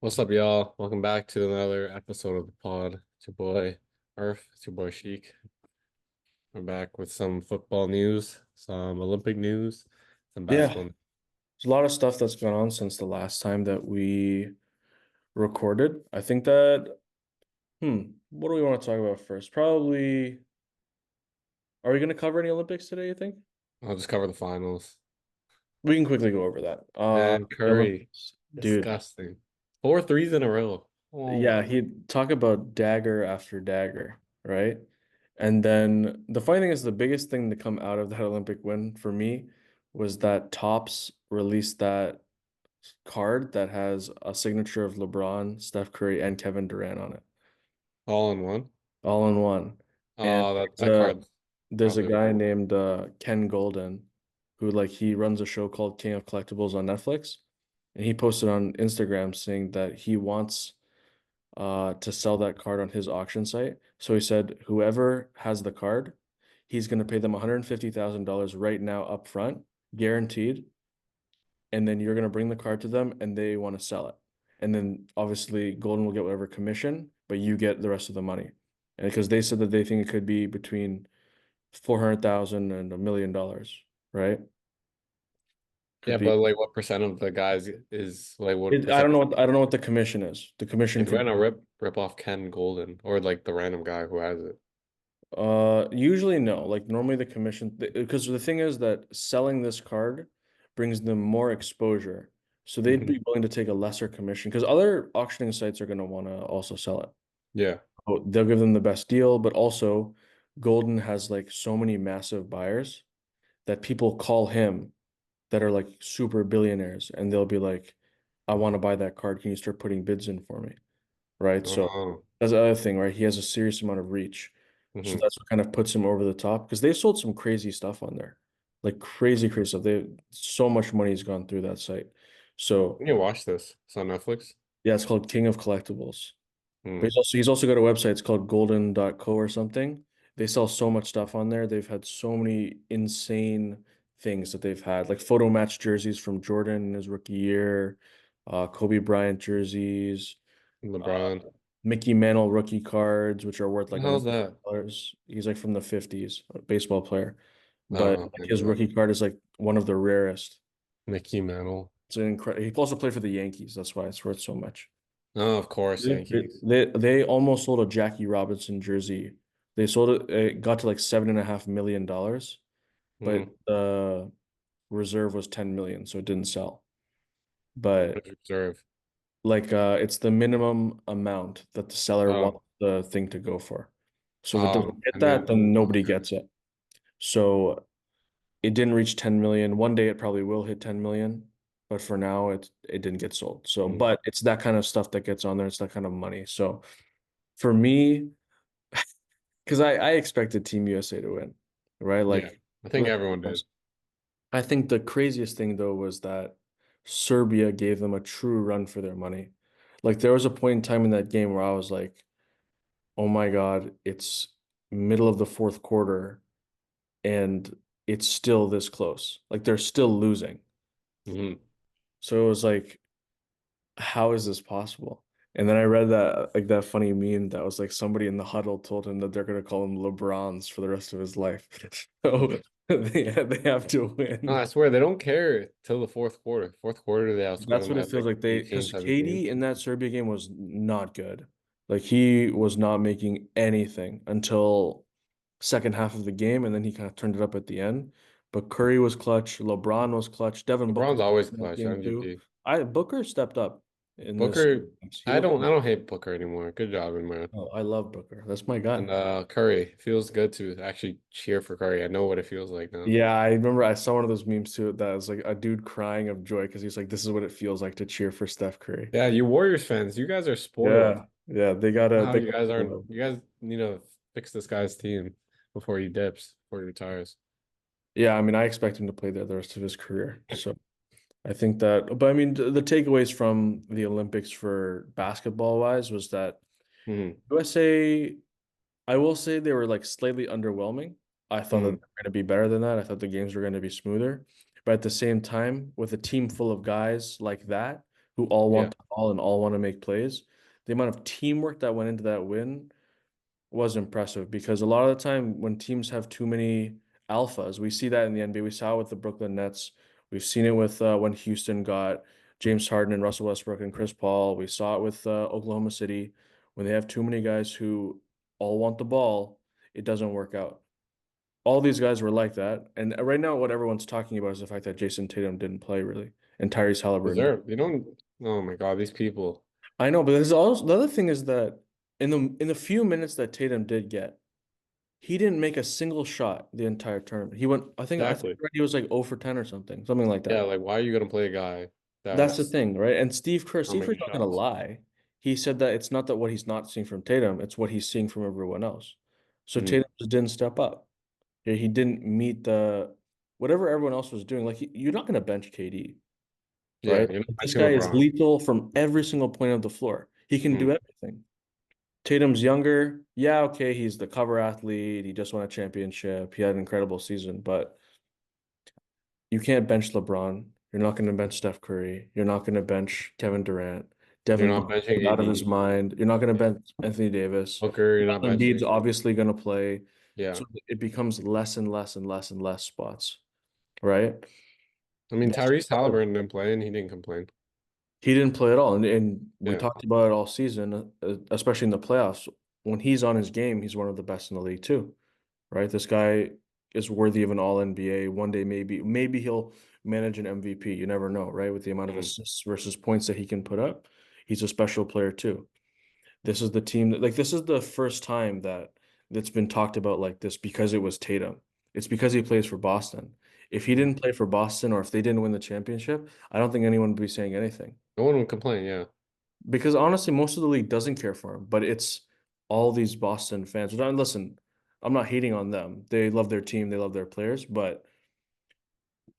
What's up, y'all? Welcome back to another episode of the pod. It's your boy Earth. It's your boy Sheik. We're back with some football news, some Olympic news, some Yeah, basketball. there's a lot of stuff that's gone on since the last time that we recorded. I think that, what do we want to talk about first? Probably, are we going to cover any Olympics today, you think? I'll just cover the finals. We can quickly go over that. Man, The Curry, Olympics, dude. disgusting. Four threes in a row. Oh Yeah, my. he talk about dagger after dagger, right? And then the funny thing is the biggest thing to come out of that Olympic win for me was that Topps released that card that has a signature of LeBron, Steph Curry, and Kevin Durant on it, All in one. all in one. And Oh, that card's there's a probably guy named Ken Golden who he runs a show called King of Collectibles on Netflix, and he posted on Instagram saying that he wants to sell that card on his auction site. So he said whoever has the card, he's going to pay them $150,000 right now up front, guaranteed, and then you're going to bring the card to them and they want to sell it. And then obviously Golden will get whatever commission, but you get the rest of the money. And because they said that they think it could be between 400,000 and $1 million, right? Could yeah, be but like, what percent of the guys is like what I don't percent? know what the commission is. The commission Like, could why not rip off Ken Golden or like the random guy who has it? usually no. Like normally the commission because the thing is that selling this card brings them more exposure. So they'd Hmm. be willing to take a lesser commission because other auctioning sites are going to want to also sell it. Yeah. Oh, they'll give them the best deal, but also Golden has like so many massive buyers that people call him that are like super billionaires and they'll be like, I want to buy that card. Can you start putting bids in for me? Right. So Oh. that's the other thing, right? He has a serious amount of reach. So Hmm. that's what kind of puts him over the top because they've sold some crazy stuff on there. Like crazy, crazy stuff. They so much money's gone through that site. So You watch this. It's on Netflix. yeah, it's called King of Collectibles. But Hmm. he's also got a website. It's called golden.co or something. They sell so much stuff on there. They've had so many insane things that they've had, like photo match jerseys from Jordan in his rookie year, Kobe Bryant jerseys, uh, LeBron. Mickey Mantle rookie cards, which are worth The like a hell's million that? dollars. He's like from the 50s, a baseball player. But Oh, okay, his no. rookie card is like one of the rarest. Mickey Mantle. It's an incredible. He also played for the Yankees. That's why it's worth so much. Oh, of course, They, Yankees. they almost sold a Jackie Robinson jersey. They sold it, it got to like $7.5 million, but Hmm. the reserve was 10 million, so it didn't sell. But Reserve. it's the minimum amount that the seller Oh, wants the thing to go for. So if it doesn't hit and that, then then nobody gets it. So it didn't reach 10 million. One day it probably will hit 10 million, but for now it didn't get sold. So, mhm. but it's that kind of stuff that gets on there. It's that kind of money. So for me, because I expected Team USA to win, right? Yeah, I think everyone did. I think the craziest thing though was that Serbia gave them a true run for their money. Like there was a point in time in that game where I was like, oh my God, it's middle of the fourth quarter and it's still this close. Like they're still losing. Hmm. So it was like, how is this possible? And then I read that like that funny meme that was like somebody in the huddle told him that they're gonna call him LeBrons for the rest of his life. So they have to No, I win. swear they don't care till the fourth quarter. Fourth quarter, they outscore That's them what by it feels like like because 18, 17. Katie in that Serbia game was not good. Like he was not making anything until second half of the game, and then he kind of turned it up at the end. But Curry was clutch, LeBron was clutch, Devin Booker LeBron's always in that clutch, game too. MVP. I Booker stepped up in this. Booker, He looked. I don't hate Booker anymore. Good job, man. Oh, I love Booker. That's my guy. And Curry, feels good to actually cheer for Curry. I know what it feels like now. Yeah, I remember I saw one of those memes too that was like a dude crying of joy because he's like, "This is what it feels like to cheer for Steph Curry." Yeah, you Warriors fans, you guys are spoiled. Yeah, yeah, How they you gotta guys aren't, love. you guys need to fix this guy's team before he dips, before he retires. Yeah, I mean, I expect him to play there the rest of his career. So I think that, but I mean, the takeaways from the Olympics for basketball wise was that Hmm. USA, I will say they were like slightly underwhelming. I thought that they Hmm. were going to be better than that. I thought the games were going to be smoother. But at the same time, with a team full of guys like that who all Yeah. want the ball and all want to make plays. The amount of teamwork that went into that win was impressive because a lot of the time when teams have too many alphas, we see that in the NBA. We saw it with the Brooklyn Nets. We've seen it with when Houston got James Harden and Russell Westbrook and Chris Paul. We saw it with Oklahoma City when they have too many guys who all want the ball, it doesn't work out. All these guys were like that. And right now, what everyone's talking about is the fact that Jason Tatum didn't play really and Tyrese Halliburton did. Deserve. They don't. Oh my God, these people. I know, but there's also the other thing is that in the few minutes that Tatum did get, he didn't make a single shot the entire tournament. I think Exactly. he was like 0 for 10 or something like Yeah, that. like why are you gonna play a guy That's the that's thing, right? And not Steve Kerr's making not gonna shots? lie. He said that it's not that what he's not seeing from Tatum, it's what he's seeing from everyone else. So Mm. Tatum just didn't step up. He didn't meet the whatever everyone else was doing. Like you're not gonna bench KD, Yeah, right? you're not This benching guy is LeBron. lethal from every single point of the floor. He can Mm. do everything. Tatum's younger. Yeah, okay, he's the cover athlete. He just won a championship. He had an incredible season, but you can't bench LeBron. You're not going to bench Steph Curry. You're not going to bench Kevin Durant. You're Devin not Booker benching out of his AD. mind. You're not going to Yeah. bench Anthony Davis. Booker, you're not Embiid's benching. obviously going to play. Yeah. So it becomes less and less and less and less spots, right? I mean, That's Tyrese Halliburton didn't play and he didn't complain. He didn't play at all. And we Yeah. talked about it all season, especially in the playoffs. When he's on his game, he's one of the best in the league too, right? This guy is worthy of an all NBA. One day, maybe he'll manage an MVP. You never know, right? With the amount of Mm. assists versus points that he can put up, he's a special player too. This is the team that, like, this is the first time that's been talked about like this because it was Tatum. It's because he plays for Boston. If he Mm. didn't play for Boston or if they didn't win the championship, I don't think anyone would be saying anything. No one would complain. Yeah. Because honestly, most of the league doesn't care for him, but it's all these Boston fans. Which listen, I'm not hating on them. They love their team, they love their players, but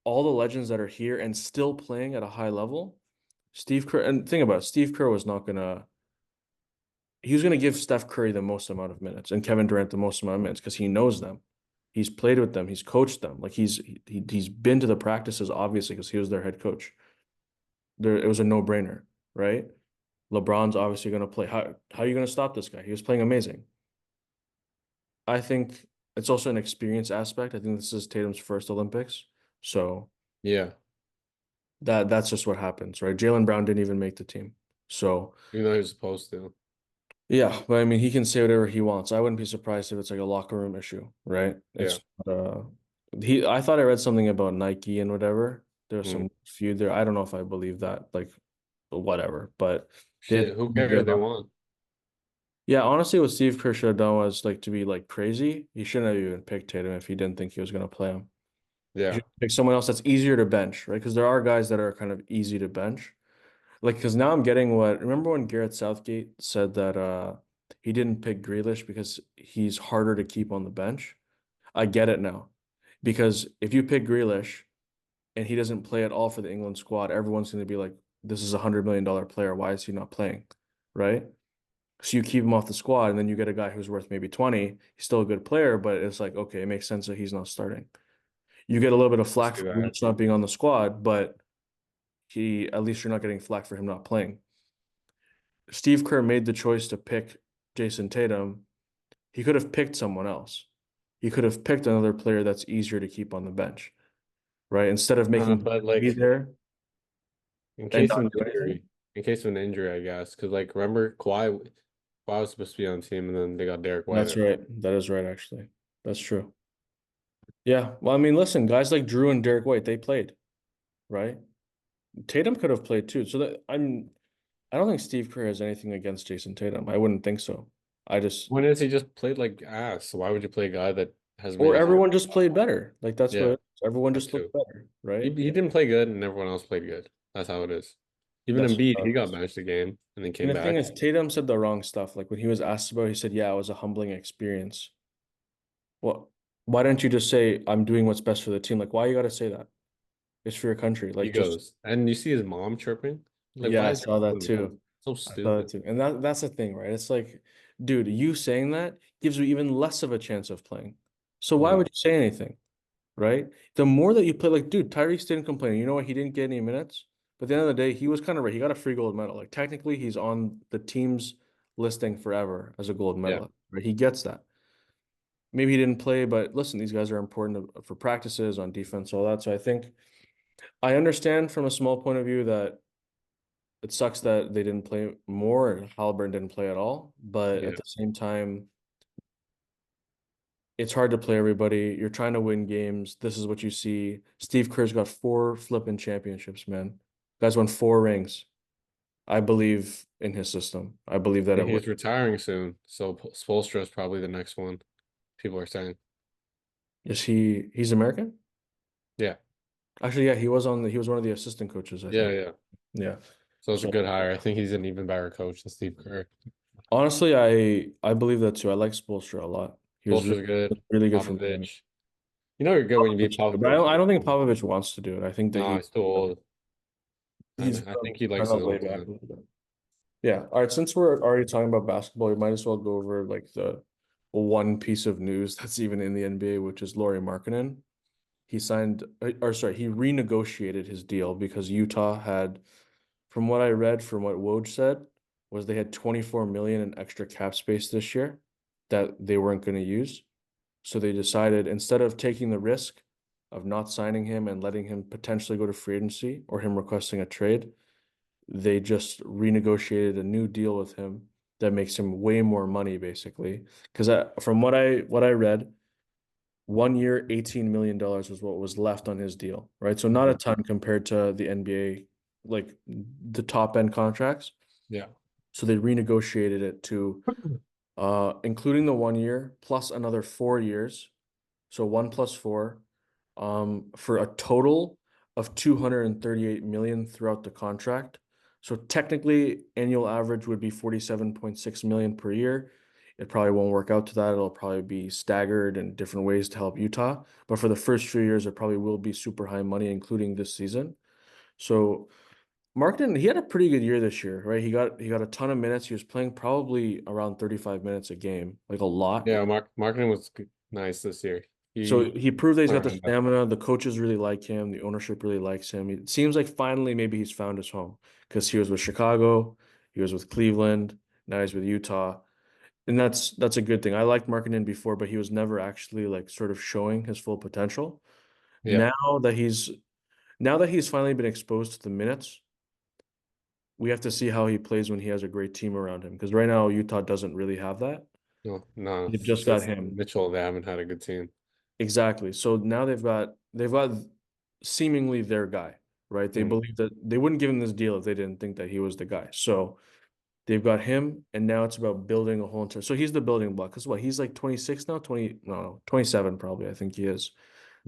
all the legends that are here and still playing at a high level, Steve Kerr, and think about it, Steve Kerr was not gonna he was gonna give Steph Curry the most amount of minutes and Kevin Durant the most amount of minutes because he knows them. He's played with them, he's coached them. Like he's been to the practices, obviously, because he was their head coach. It was a no-brainer, right? LeBron's obviously going to play. How are you going to stop this guy? He was playing amazing. I think it's also an experience aspect. I think this is Tatum's first Olympics, so Yeah. that's just what happens, right? Jaylen Brown didn't even make the team, so Even though he was supposed to. yeah. But I mean, he can say whatever he wants. I wouldn't be surprised if it's like a locker room issue, right? Yeah. It's he. I thought I read something about Nike and whatever. There's Mm. some feud there. I don't know if I believe that, like whatever, but they had Shit, who figure cares? it They out. won. Yeah, honestly, what Steve Kerr should have done was like to be like crazy. He shouldn't have even picked Tatum if he didn't think he was going to play him. He Yeah. should pick someone else that's easier to bench, right? Because there are guys that are kind of easy to bench. Like, because now I'm getting what, remember when Garrett Southgate said that he didn't pick Grealish because he's harder to keep on the bench? I get it now. Because if you pick Grealish and he doesn't play at all for the England squad, everyone's going to be like, this is $100 million player. Why is he not playing? Right? So you keep him off the squad, and then you get a guy who's worth maybe 20. He's still a good player, but it's like, okay, it makes sense that he's not starting. You get a little bit of I flack see for that. Grealish not being on the squad, but he at least you're not getting flack for him not playing. Steve Kerr made the choice to pick Jason Tatum. He could have picked someone else. He could have picked another player that's easier to keep on the bench, right? Instead of making But be like there in and case not of an do anything. injury, in case of an injury, I guess. Because like remember Kawhi was supposed to be on the team and then they got Derek White That's there. right. That is right, actually. That's true. Yeah. Well, I mean, listen, guys like Drew and Derek White, they played, right? Tatum could have played too. So I don't think Steve Kerr has anything against Jason Tatum. I wouldn't think so. I just When is he just played like ass? So why would you play a guy that hasn't been or used? everyone just played better. Like that's what Yeah, it is. Everyone that just looked too. better, He right? he didn't play good and everyone else played good. That's how it is. Even That's Embiid, he got benched the game and then and came the thing back. is Tatum said the wrong stuff. Like when he was asked about it, he said, "Yeah, it was a humbling experience." Well, why don't you just say I'm doing what's best for the team? Like why you gotta say that? It's for your country. Like just Egos. And you see his mom chirping. Like, yeah, why I is your saw mom that doing that? too. So I saw that stupid. too. And that's the thing, right? It's like, dude, you saying that gives you even less of a chance of playing. So why Mm. would you say anything, right? The more that you play, like, dude, Tyrese didn't complain. You know what? He didn't get any minutes. But at the end of the day, he was kind of right. He got a free gold medal. Like technically, he's on the team's listing forever as a gold Yeah. medalist, right? He gets that. Maybe he didn't play, but listen, these guys are important for practices on defense, all that. So I think I understand from a small point of view that it sucks that they didn't play more and Halliburton didn't play at all. But at Yeah. the same time, it's hard to play everybody. You're trying to win games. This is what you see. Steve Kerr's got 4 flipping championships, man. Guys won 4 rings. I believe in his system. I believe that Yeah, it he's works. retiring soon, so Spoelstra is probably the next one. People are saying. Is he's American? Yeah. Actually, yeah, he was one of the assistant coaches, I Yeah, think. yeah. Yeah. So it's a So good hire. I think he's an even better coach than Steve Kerr. honestly, I believe that too. I like Spoelstra a lot. He was Spoelstra's good. really good for me. Popovich. You know you're good when you beat But Popovich. I don't think Popovich wants to do it. I think that No, he's too old. he's I think he likes kind his of own laid back a time. little bit. Yeah. All right. Since we're already talking about basketball, we might as well go over like the one piece of news that's even in the NBA, which is Lauri Markkanen. He signed, or sorry, he renegotiated his deal because Utah had, from what I read, from what Woj said, was they had 24 million in extra cap space this year that they weren't going to use. So they decided instead of taking the risk of not signing him and letting him potentially go to free agency or him requesting a trade, they just renegotiated a new deal with him that makes him way more money basically. Because from what I read, 1 year, $18 million was what was left on his deal, right? So not a Mhm. ton compared to the NBA, like the top end contracts. Yeah. So they renegotiated it to including the 1 year plus another 4 years. So 1 plus 4, for a total of 238 million throughout the contract. So technically, annual average would be 47.6 million per year. It probably won't work out to that. It'll probably be staggered in different ways to help Utah. But for the first few years, it probably will be super high money, including this season. So Markton, he had a pretty good year this year, right? He got a ton of minutes. He was playing probably around 35 minutes a game, like a lot. Yeah, Marketing was nice this year. So He he proved that he's got the around that. stamina. The coaches really like him. The ownership really likes him. It seems like finally maybe he's found his home because he was with Chicago, he was with Cleveland, now he's with Utah, and that's a good thing. I liked Markkanen before, but he was never actually like sort of showing his full potential. Yeah. Now that he's now that he's finally been exposed to the minutes, we have to see how he plays when he has a great team around him. Because right now Utah doesn't really have that. No, no. They've just got Since him. Mitchell, they haven't had a good team. Exactly. So now they've got seemingly their guy, right? They Mhm. believe that they wouldn't give him this deal if they didn't think that he was the guy. So they've got him, and now it's about building a whole entire. So he's the building block. Because what, he's like 26 now, 20, no, 27 probably, I think he is.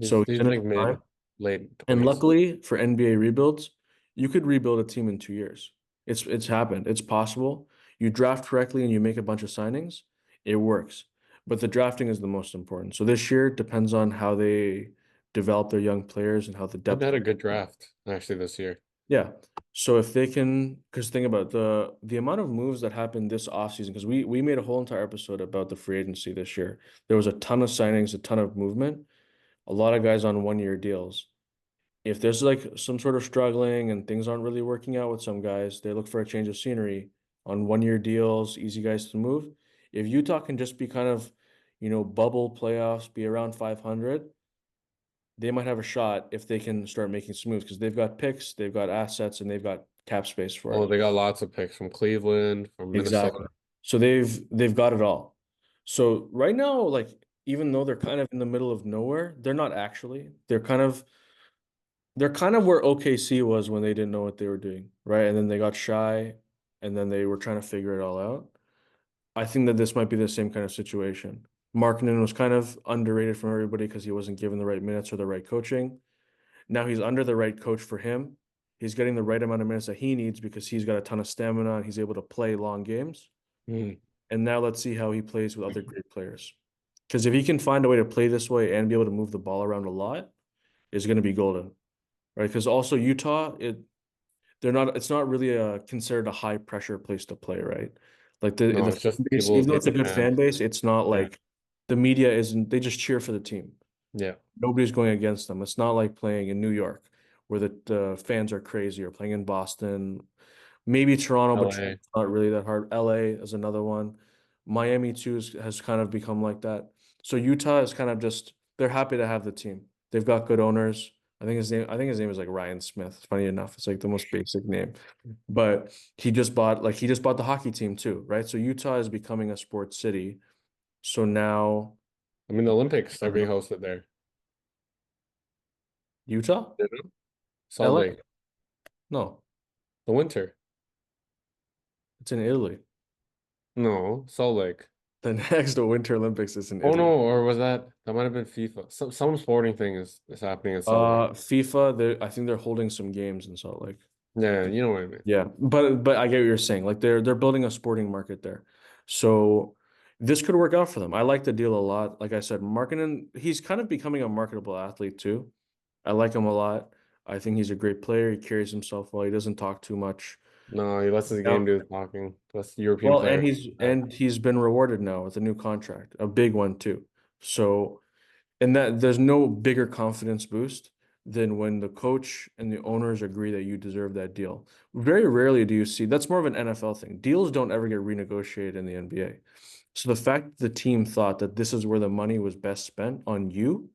So he's He's in his like prime. late And 20s. luckily for NBA rebuilds, you could rebuild a team in 2 years. It's happened. It's possible. You draft correctly and you make a bunch of signings, it works. But the drafting is the most important. So this year depends on how they develop their young players and how the They've depth. had a good draft actually this year. Yeah. So if they can, because think about the amount of moves that happened this offseason, because we made a whole entire episode about the free agency this year. There was a ton of signings, a ton of movement, a lot of guys on 1 year deals. If there's like some sort of struggling and things aren't really working out with some guys, they look for a change of scenery on 1 year deals, easy guys to move. If Utah can just be kind of, bubble playoffs, be around 500, they might have a shot if they can start making some moves because they've got picks, they've got assets, and they've got cap space for Oh, it. they got lots of picks from Cleveland, from Exactly. Minnesota. So they've got it all. So right now, like even though they're kind of in the middle of nowhere, they're not actually. They're kind of where OKC was when they didn't know what they were doing, right? And then they got shy, and then they were trying to figure it all out. I think that this might be the same kind of situation. Markkanen was kind of underrated from everybody because he wasn't given the right minutes or the right coaching. Now he's under the right coach for him. He's getting the right amount of minutes that he needs because he's got a ton of stamina and he's able to play long games. Mm. And now let's see how he plays with other great players. Because if he can find a way to play this way and be able to move the ball around a lot, it's going to be golden, right? Because also Utah, it's not really considered a high pressure place to play, right? Like No, the it's just fan base, people even though hit it's a the good fan. fan base, it's not Yeah. like the media isn't, they just cheer for the team. Yeah. Nobody's going against them. It's not like playing in New York where the fans are crazy, or playing in Boston, maybe Toronto, but LA. Toronto's not really that hard. LA is another one. Miami too has kind of become like that. So Utah is kind of just they're happy to have the team. They've got good owners. I think his name is like Ryan Smith. Funny enough, it's like the most basic name. But he just bought the hockey team too, right? So Utah is becoming a sports city. So now I mean, the Olympics are being uh, hosted there. Utah? You know? Salt LA? Lake, No, the winter. it's in Italy. No, Salt Lake. The next Winter Olympics is in Oh Italy. no, or was that might have been FIFA. Some sporting thing is happening in Salt Lake. FIFA, I think they're holding some games in Salt Lake. Yeah, you know what I mean. Yeah, but I get what you're saying. Like they're building a sporting market there. So this could work out for them. I like the deal a lot. Like I said, marketing, he's kind of becoming a marketable athlete too. I like him a lot. I think he's a great player. He carries himself well. He doesn't talk too much. No, he lets his Now, game do the talking. Lets the European well, players. and he's been rewarded now with a new contract, a big one too. So, and that there's no bigger confidence boost than when the coach and the owners agree that you deserve that deal. Very rarely do you see that's more of an NFL thing. Deals don't ever get renegotiated in the NBA. So the fact that the team thought that this is where the money was best spent on you,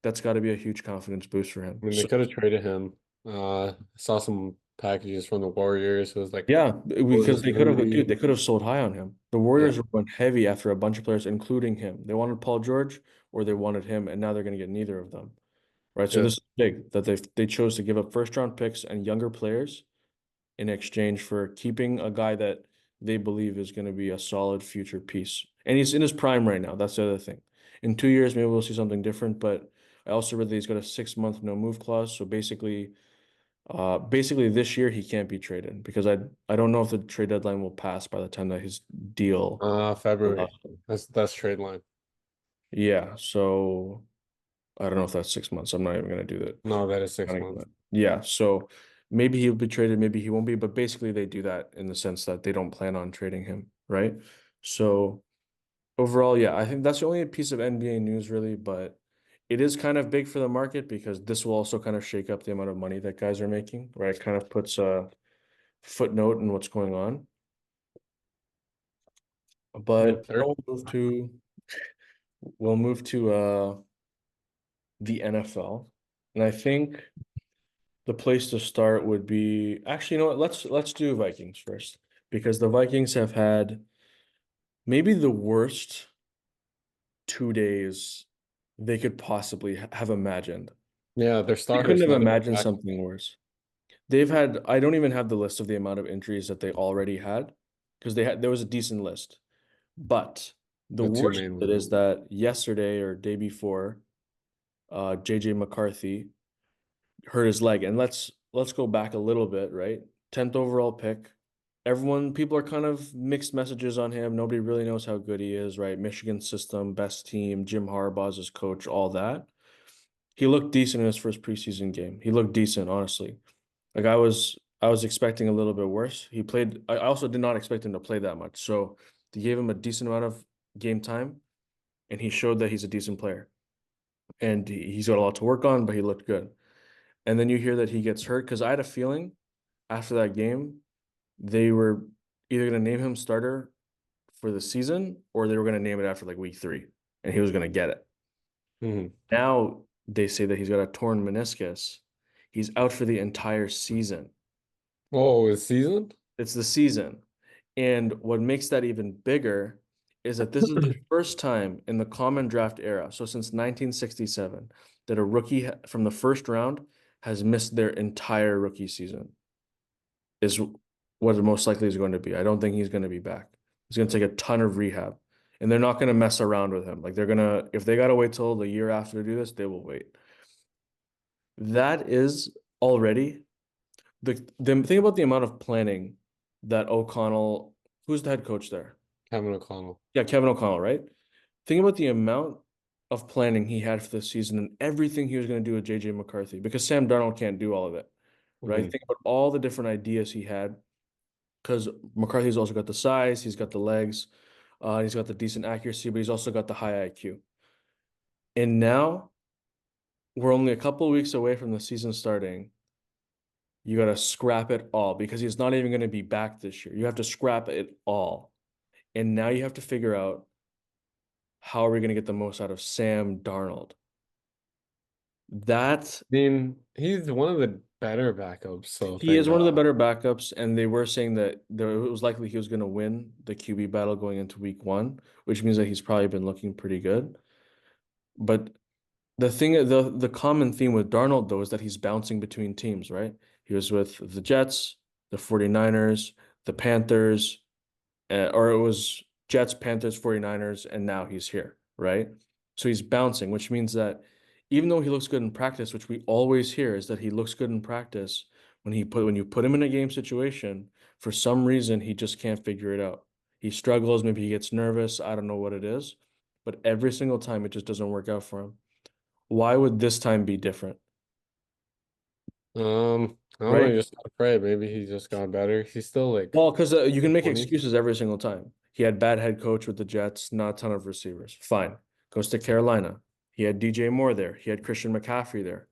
that's got to be a huge confidence boost for him. I mean, they So could have traded him. I saw some packages from the Warriors. It was like yeah, Moses because dude, Moody. they could have sold high on him. The Yeah, Warriors went heavy after a bunch of players, including him. They wanted Paul George or they wanted him, and now they're going to get neither of them. Right. So yeah. this is big that they chose to give up first round picks and younger players in exchange for keeping a guy that they believe is going to be a solid future piece. And he's in his prime right now. That's the other thing. In 2 years, maybe we'll see something different. But I also read that he's got a 6 month no move clause. So basically this year he can't be traded because I don't know if the trade deadline will pass by the time that his deal. Uh, February. That's trade line. yeah. So I don't know if that's 6 months. I'm not even going to do that. No, that is 6 months. Yeah, so maybe he'll be traded, maybe he won't be, but basically they do that in the sense that they don't plan on trading him, right? So overall, yeah, I think that's the only piece of NBA news really, but it is kind of big for the market because this will also kind of shake up the amount of money that guys are making, right? It kind of puts a footnote in what's going on. Yeah, But third. we'll move to the NFL. And I think the place to start would be actually, you know what? Let's do Vikings first because the Vikings have had maybe the worst 2 days they could possibly have imagined. Yeah, their They couldn't starters have not even imagined back. something worse. They've had, I don't even have the list of the amount of injuries that they already had because there was a decent list. But the The two worst main of it ones. is that yesterday or day before, JJ McCarthy hurt his leg. And let's go back a little bit, right? 10th overall pick. People are kind of mixed messages on him. Nobody really knows how good he is, right? Michigan system, best team, Jim Harbaugh's his coach, all that. He looked decent in his first preseason game. He looked decent, honestly. Like I was expecting a little bit worse. I also did not expect him to play that much. So they gave him a decent amount of game time and he showed that he's a decent player. And he's got a lot to work on, but he looked good. And then you hear that he gets hurt because I had a feeling after that game they were either going to name him starter for the season or they were going to name it after like week 3 and he was going to get it. Mhm. Now they say that he's got a torn meniscus. He's out for the entire season. Oh, is seasoned? It's the season. And what makes that even bigger is that this is the first time in the common draft era, so since 1967, that a rookie from the first round has missed their entire rookie season, is what it most likely is going to be. I don't think he's going to be back. He's going to take a ton of rehab, and they're not going to mess around with him. Like if they got to wait till the year after to do this, they will wait. That is already the thing about the amount of planning that O'Connell, who's the head coach there? Kevin O'Connell. Yeah, Kevin O'Connell, right? Think about the amount of planning he had for the season and everything he was going to do with JJ McCarthy because Sam Darnold can't do all of it, right? Mhm. Think about all the different ideas he had because McCarthy's also got the size, he's got the legs, he's got the decent accuracy, but he's also got the high IQ. And now we're only a couple of weeks away from the season starting. You got to scrap it all because he's not even going to be back this year. You have to scrap it all. And now you have to figure out how are we going to get the most out of Sam Darnold? That I mean, he's one of the better backups, so he thank is one of the God. better backups, and they were saying that it was likely he was going to win the QB battle going into week one, which means that he's probably been looking pretty good. But the common theme with Darnold though is that he's bouncing between teams, right? He was with the Jets, the 49ers, the Panthers, or it was Jets, Panthers, 49ers, and now he's here, right? So he's bouncing, which means that even though he looks good in practice, which we always hear is that he looks good in practice, when you put him in a game situation, for some reason he just can't figure it out. He struggles, maybe he gets nervous, I don't know what it is, but every single time it just doesn't work out for him. Why would this time be different? I don't know, Right? you just gotta pray. Maybe he just got better. He's still like Well, because you can make 20. excuses every single time. He had bad head coach with the Jets, not a ton of receivers. Fine. Goes to Carolina. He had DJ Moore there. He had Christian McCaffrey there.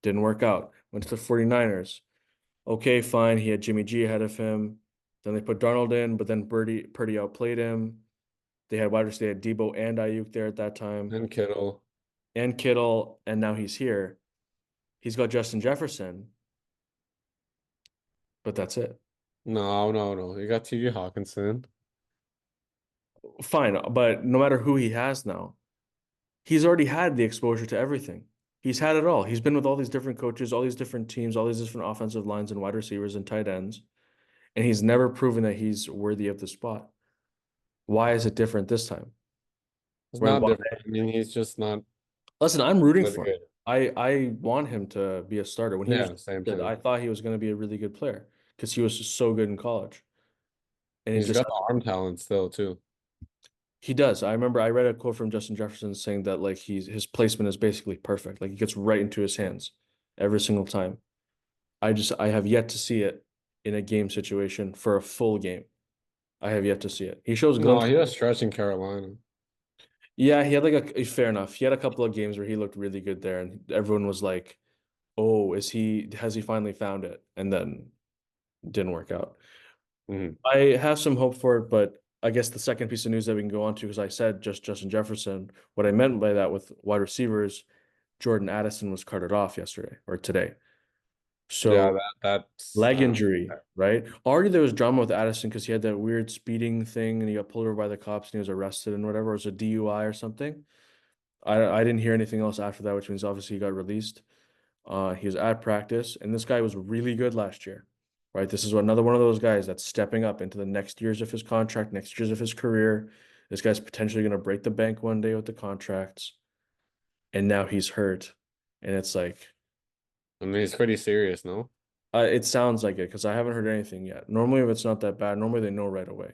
Didn't work out. Went to the 49ers. Okay, fine. He had Jimmy G ahead of him. Then they put Darnold in, but then Purdy outplayed him. They had wide receivers. They had Debo and Ayuk there at that time, And Kittle. and Kittle, and now he's here. He's got Justin Jefferson, but that's it. No, no, no. You got TJ Hawkinson. Fine, but no matter who he has now, he's already had the exposure to everything. He's had it all. He's been with all these different coaches, all these different teams, all these different offensive lines and wide receivers and tight ends, and he's never proven that he's worthy of the spot. Why is it different this time? It's When not why? different. I mean, he's just not Listen, I'm rooting as for him. good. I want him to be a starter. When he was Yeah, same drafted, thing. I thought he was going to be a really good player because he was just so good in college, and it He's just got the arm talent still too. he does. I remember I read a quote from Justin Jefferson saying that like his placement is basically perfect. Like he gets right into his hands every single time. I have yet to see it in a game situation for a full game. I have yet to see it. He shows No, glimpses. he has stretch in Carolina. Yeah, he had like fair enough. He had a couple of games where he looked really good there, and everyone was like, "Oh, has he finally found it?" And then didn't work out. Hmm. I have some hope for it, but I guess the second piece of news that we can go on to, because I said just Justin Jefferson, what I meant by that with wide receivers, Jordan Addison was carted off yesterday or today. Yeah, So that's leg injury, right? Already there was drama with Addison because he had that weird speeding thing and he got pulled over by the cops and he was arrested and whatever. It was a DUI or something. I didn't hear anything else after that, which means obviously he got released. He was at practice, and this guy was really good last year, right? This is another one of those guys that's stepping up into the next years of his contract, next years of his career. This guy's potentially going to break the bank one day with the contracts, and now he's hurt, and it's like I mean, he's pretty serious, no? it sounds like it because I haven't heard anything yet. Normally, if it's not that bad, normally they know right away.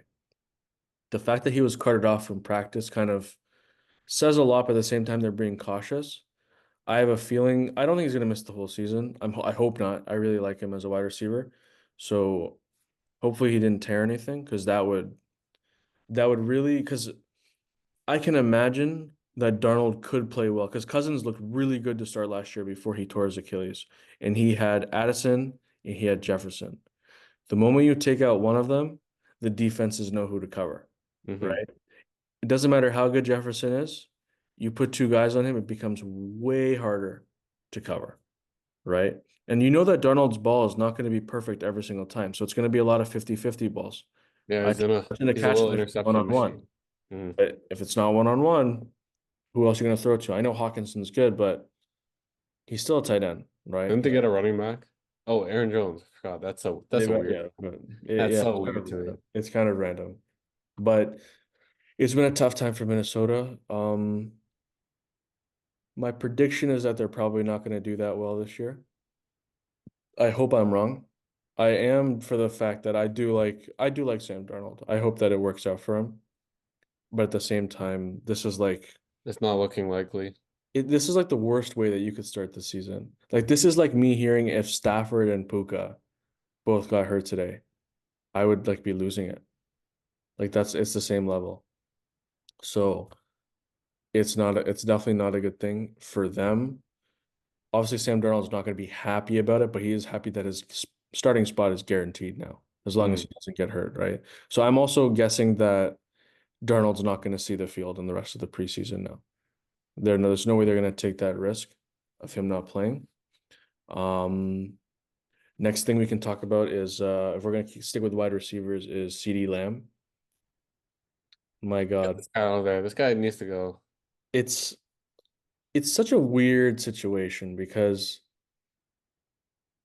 The fact that he was carted off from practice kind of says a lot, but at the same time, they're being cautious. I have a feeling I don't think he's going to miss the whole season. I hope not. I really like him as a wide receiver. So hopefully he didn't tear anything because that would really because I can imagine that Darnold could play well because Cousins looked really good to start last year before he tore his Achilles. And he had Addison and he had Jefferson. The moment you take out one of them, the defenses know who to cover, Hmm. right? It doesn't matter how good Jefferson is. You put two guys on him, it becomes way harder to cover, right? And you know that Darnold's ball is not going to be perfect every single time. So it's going to be a lot of 50-50 balls. Yeah, I tend to he's a catch little them if it's one interception on one. machine. Hmm. But if it's not one on one, who else are you going to throw it to? I know Hawkinson's good, but he's still a tight end, right? Didn't they get a running back? Oh, Aaron Jones. God, that's a weird. Yeah, but That's yeah, so weird to me. it's kind of random. But it's been a tough time for Minnesota. My prediction is that they're probably not going to do that well this year. I hope I'm wrong. I am for the fact that I do like Sam Darnold. I hope that it works out for him. But at the same time, It's not looking likely. this is like the worst way that you could start the season. Like this is like me hearing if Stafford and Puka both got hurt today, I would like be losing it. Like it's the same level. So it's definitely not a good thing for them. Obviously, Sam Darnold's not going to be happy about it, but he is happy that his starting spot is guaranteed now, as long as Mm, he doesn't get hurt, right? So I'm also guessing that Darnold's not going to see the field in the rest of the preseason now. There's no way they're going to take that risk of him not playing. Um, Next thing we can talk about is if we're going to stick with wide receivers is CD Lamb. My get God, this guy out of there. This guy needs to go. it's it's such a weird situation because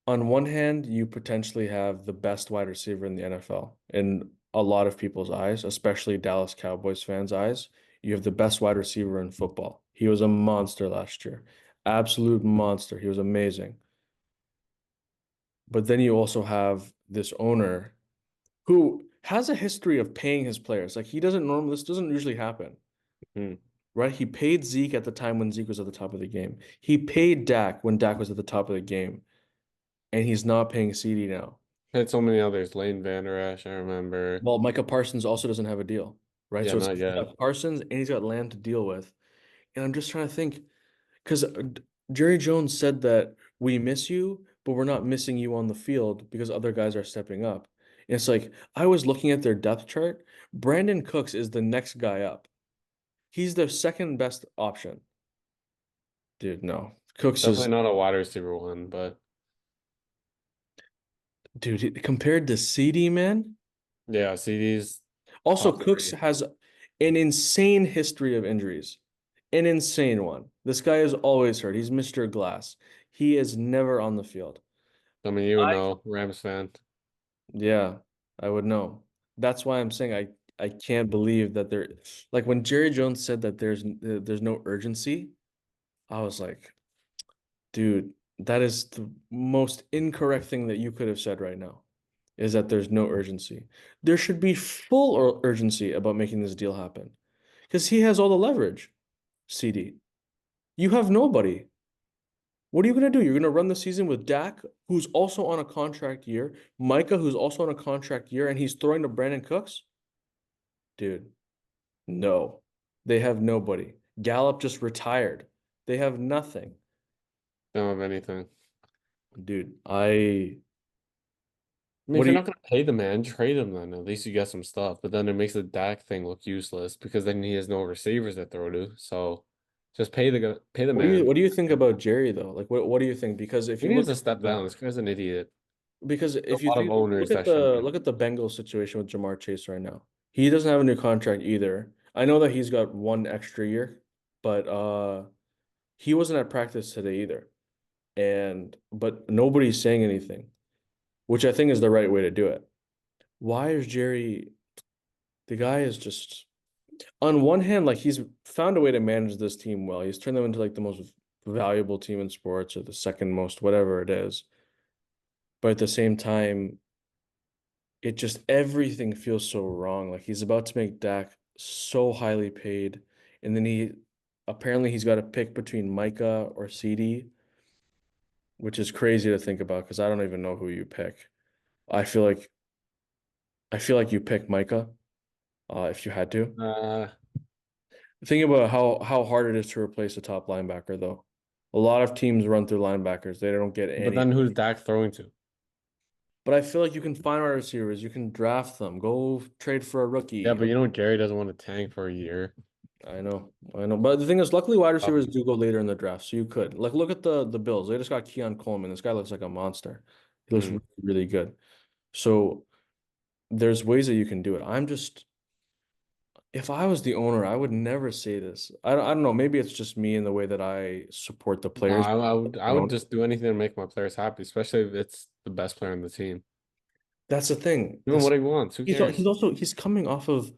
on one hand, you potentially have the best wide receiver in the NFL in a lot of people's eyes, especially Dallas Cowboys fans' eyes. You have the best wide receiver in football. He was a monster last year. Absolute monster. He was amazing. But then you also have this owner who has a history of paying his players. Like he doesn't normally, this doesn't usually happen, Mm. right? He paid Zeke at the time when Zeke was at the top of the game. He paid Dak when Dak was at the top of the game, and he's not paying CD now. Had so many others. Lane Vander Esch, I remember. Well, Micah Parsons also doesn't have a deal, right? Yeah, So it's not he's yet. got Parsons and he's got Lamb to deal with. And I'm just trying to think because Jerry Jones said that we miss you, but we're not missing you on the field because other guys are stepping up. And it's like I was looking at their depth chart. Brandon Cooks is the next guy up. He's the second best option. Dude, no. Cooks Definitely is, not a wide receiver one, but compared to CD, man. yeah, CD's Also, top Cooks three. has an insane history of injuries. An insane one. This guy is always hurt. He's Mr. Glass. He is never on the field. I mean, you would I know, Rams fan. Yeah, I would know. That's why I'm saying I can't believe that there like when Jerry Jones said that there's no urgency, I was like, dude, that is the most incorrect thing that you could have said right now, is that there's no urgency. There should be full urgency about making this deal happen because he has all the leverage, CD. You have nobody. What are you going to do? You're going to run the season with Dak, who's also on a contract year, Micah, who's also on a contract year, and he's throwing to Brandon Cooks? Dude, no. They have nobody. Gallup just retired. They have nothing. Don't have anything. Dude, I mean, what if do you're you not gonna pay the man, trade him then. At least you get some stuff. But then it makes the Dak thing look useless because then he has no receivers to throw to. So just pay the man. what do you think about Jerry though? Like what do you think? Because if He you needs look to at step down. This guy's an idiot. because A if you lot of think owners that should be. look at the Bengals situation with Jamar Chase right now. He doesn't have a new contract either. I know that he's got one extra year, but he wasn't at practice today either. And but nobody's saying anything, which I think is the right way to do it. Why is Jerry the guy is just on one hand, like he's found a way to manage this team well. He's turned them into like the most valuable team in sports or the second most, whatever it is. But at the same time, it just everything feels so wrong. Like he's about to make Dak so highly paid, and then he apparently he's got to pick between Micah or CD, which is crazy to think about because I don't even know who you pick. I feel like I feel like you pick Micah, if you had to. Uh, Think about how hard it is to replace a top linebacker, though. A lot of teams run through linebackers. They don't get but any. then who's Dak throwing to? But I feel like you can find wide receivers. You can draft them. Go trade for a Yeah, rookie. but you know Gary doesn't want to tank for a year. I know, I know. But the thing is, luckily, wide Oh, receivers do go later in the draft, so you could like look at the Bills. They just got Keon Coleman. This guy looks like a monster. He looks hmm. really, really good. So there's ways that you can do it. I'm just if I was the owner, I would never say this. I don't know. Maybe it's just me and the way that I support the No, players. I would just do anything to make my players happy, especially if it's the best player on the team. That's the thing. Doing what he wants. Who He's cares? also he's coming off of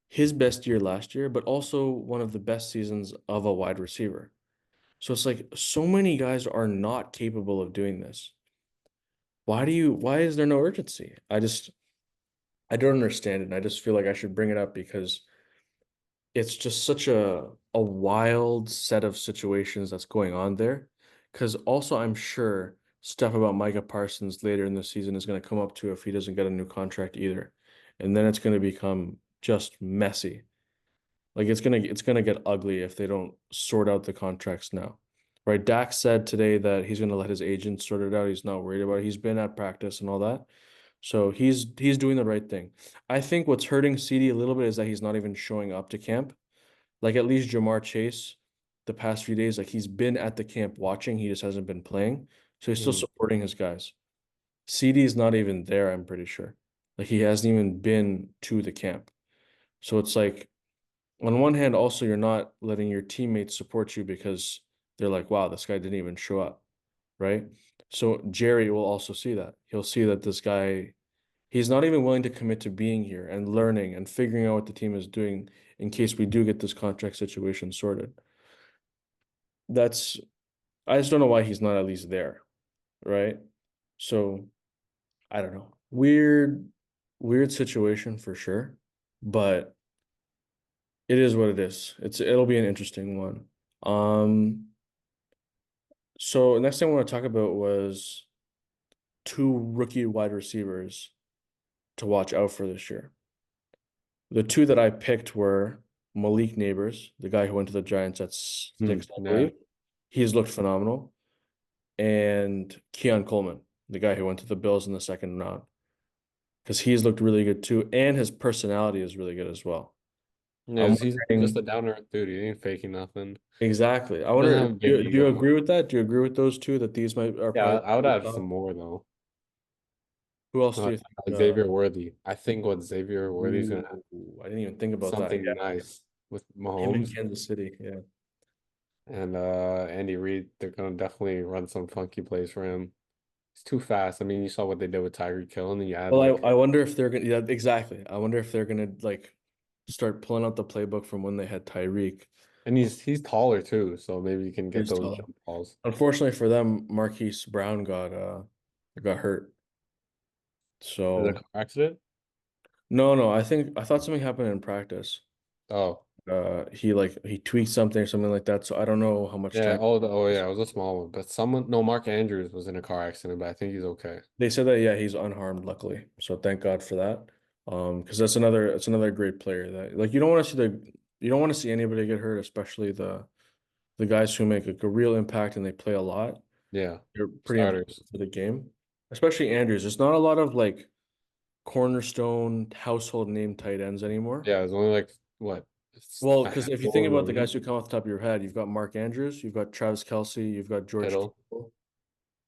his best year last year, but also one of the best seasons of a wide receiver. So it's like so many guys are not capable of doing this. Why is there no urgency? I don't understand it. And I just feel like I should bring it up because it's just such a wild set of situations that's going on there. Because also I'm sure stuff about Micah Parsons later in the season is going to come up too if he doesn't get a new contract either. And then it's going to become just messy. Like it's gonna get ugly if they don't sort out the contracts now. right? Dak said today that he's going to let his agent sort it out. He's not worried about it. He's been at practice and all that. So he's doing the right thing. I think what's hurting CD a little bit is that he's not even showing up to camp. Like at least Jamar Chase, the past few days, like he's been at the camp watching. He just hasn't been playing. So he's still Hmm. supporting his guys. CD is not even there, I'm pretty sure. Like he hasn't even been to the camp. So it's like on one hand, also you're not letting your teammates support you because they're like, wow, this guy didn't even show up, right? So Jerry will also see that. He'll see that this guy, he's not even willing to commit to being here and learning and figuring out what the team is doing in case we do get this contract situation sorted. That's, I just don't know why he's not at least there, right? So I don't know. Weird situation for sure, but it is what it is. It'll be an interesting one. Um, so next thing I want to talk about was two rookie wide receivers to watch out for this year. The two that I picked were Malik Neighbors, the guy who went to the Giants at Hmm. 6, I Yeah. believe. He's looked phenomenal. And Keon Coleman, the guy who went to the Bills in the second round, because he's looked really good too, and his personality is really good as well. Yeah, I'm he's just a wondering down earth dude. He ain't faking nothing. exactly. I He doesn't wonder, have a big do you ego. agree with that? Do you agree with those two that these might are Yeah, probably I would the add some top? more though. Who else do Uh, you think? Xavier Worthy. I think what Xavier Worthy's gonna have Ooh, I didn't even think about that. something Yeah, nice with him in Mahomes Kansas City. Yeah. and Andy Reid. They're gonna definitely run some funky plays for him. It's too fast. I mean, you saw what they did with Tyreek Hill, and you had Well, like, I wonder if they're gonna, yeah, exactly. I wonder if they're gonna like start pulling out the playbook from when they had Tyreek. and he's taller too, so maybe you can get He's those taller. jump balls. Unfortunately for them, Marquise Brown got hurt. Is it a So car accident? no, I thought something happened in practice. Oh, He tweaked something or something like that. So I don't know how much yeah. time. Oh, yeah. It was a small one, but someone, no, Mark Andrews was in a car accident, but I think he's okay. They said that yeah, he's unharmed, luckily. So thank God for that. Because that's another great player that like you don't want to see anybody get hurt, especially the guys who make like a real impact and they play a lot. Yeah, They're pretty important starters. for the game. Especially Andrews. There's not a lot of like cornerstone household name tight ends anymore. Yeah, it's only like what, it's Well, a because if you handful think in the about the guys league. who come off the top of your head, you've got Mark Andrews, you've got Travis Kelce, you've got George Kittle, Kittle.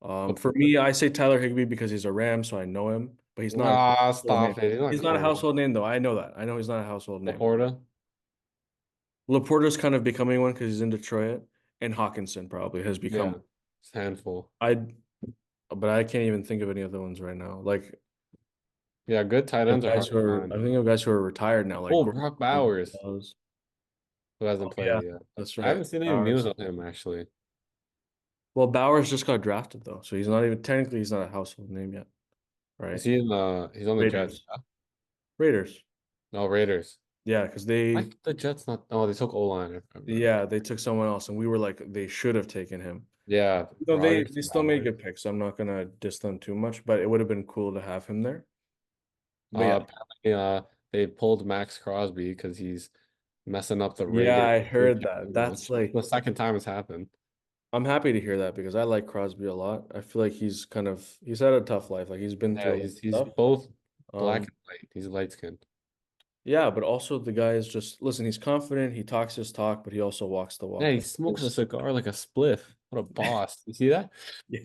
For Laporta. me, I say Tyler Higbee because he's a Ram, so I know him, but he's not a Ah, household name. stop it. He's not He's not a corny. household name, though. I know that. I know he's not a household name. Laporta. Laporta's kind of becoming one because he's in Detroit, and Hawkinson probably has become. Yeah, it's a handful. I, but I can't even think of any other ones right now. Like Yeah, good tight the ends are guys hard who to are, find. I think of guys who are retired now, like Oh, Gordon Brock Bowers, Bowers. who Oh hasn't played yeah, yet. that's I right. haven't seen any news Bowers. on him actually. Well, Bowers just got drafted though, so he's not even technically he's not a household name yet, Is right? he in he's on the Jets? Raiders. Raiders. No, Raiders. Yeah, because Why the Jets not? Oh, they took O-line, if I remember. they took someone else, and we were like, they should have taken him. Yeah, No, they Rodgers they and still made Ballard. good picks. So I'm not gonna diss them too much, but it would have been cool to have him there. But yeah, Apparently, they pulled Max Crosby because he's messing up the yeah, Raiders I group heard chat that. That's language. The like second time it's happened. I'm happy to hear that because I like Crosby a lot. I feel like he's had a tough life. Like he's been Yeah, through a lot he's of stuff. both black Um, and white. He's light skinned. yeah, but also the guy is just listen, he's confident, he talks his talk, but he also walks the Yeah, walk. he Like smokes a this. cigar like a spliff. What a boss. You see that? Yeah.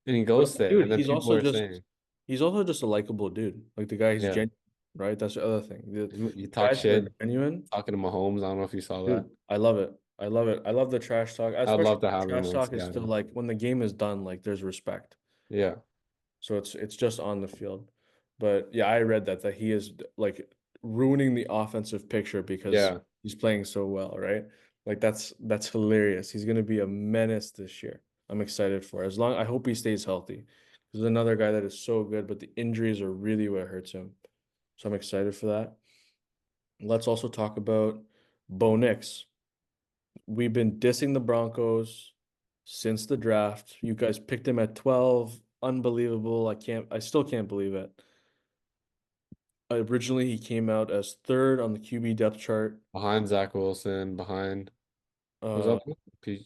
And he But goes there, dude, and then people are saying, he's also just a likable dude. Like the guy, he's yeah, genuine, right? That's the other thing. The you talk guys who shit, are genuine, talking to Mahomes. I don't know if you saw that. dude, I love it. I love it. I love the trash talk. I'd Especially love to have him trash in talk is still Seattle. like when the game is done, like there's respect. Yeah, So it's just on the field. But yeah, I read that he is like ruining the offensive picture because yeah, he's playing so well, right? Like that's hilarious. He's gonna be a menace this year. I'm excited for it. As long I hope he stays healthy. There's another guy that is so good, but the injuries are really what hurts him. So I'm excited for that. Let's also talk about Bo Nix. We've been dissing the Broncos since the draft. You guys picked him at 12. Unbelievable. I still can't believe it. Originally, he came out as third on the QB depth chart. behind Zach Wilson, behind who's Uh, up? P